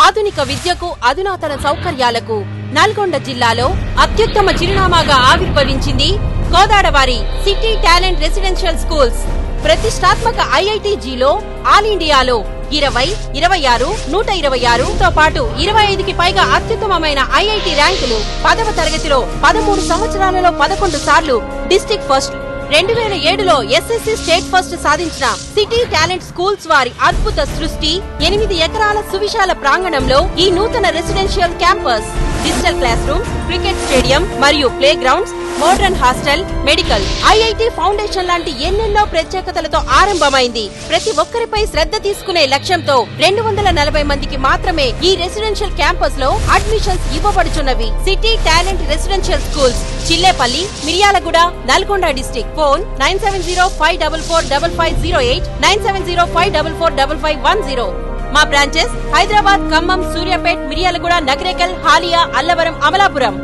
ఆధునిక విద్యకు అధునాతన సౌకర్యాలకు నల్గొండ జిల్లాలో అత్యుత్తమ చిరునామాగా ఆవిర్భవించింది కోదాడవారి సిటీ టాలెంట్ రెసిడెన్షియల్ స్కూల్స్. ప్రతిష్టాత్మక ఐఐటీజీలో ఆల్ ఇండియాలో 20, 26, 126తో పాటు 25కి పైగా అత్యుత్తమమైన ఐఐటీ ర్యాంకులు. 10వ తరగతిలో 13 సంవత్సరాలలో 11 సార్లు డిస్ట్రిక్ట్ ఫస్ట్, 2007లో ఎస్ఎస్సీ స్టేట్ ఫస్ట్ సాధించిన సిటీ టాలెంట్ స్కూల్స్ వారి అద్భుత సృష్టి. 8 ఎకరాల సువిశాల ప్రాంగణంలో ఈ నూతన residential campus, digital class room, cricket stadium మరియు play grounds, modern hostel, medical, IIT foundation లాంటి ఎన్నెన్నో ప్రత్యేకతలతో ఆరంభమైంది. ప్రతి ఒక్కరిపై శ్రద్ధ తీసుకునే లక్ష్యంతో 240 మందికి మాత్రమే ఈ రెసిడెన్షియల్ క్యాంపస్ లో అడ్మిషన్స్ ఇవ్వబడుచున్నవి. City talent residential schools, Chillepalli, Miryalaguda, Nalgonda district. Phone 9705445508, 9705445510. మా బ్రాంచెస్ హైదరాబాద్, ఖమ్మం, సూర్యాపేట్, మిర్యాలగూడ, నగరేకల్, హాలియా, అల్లవరం, అమలాపురం.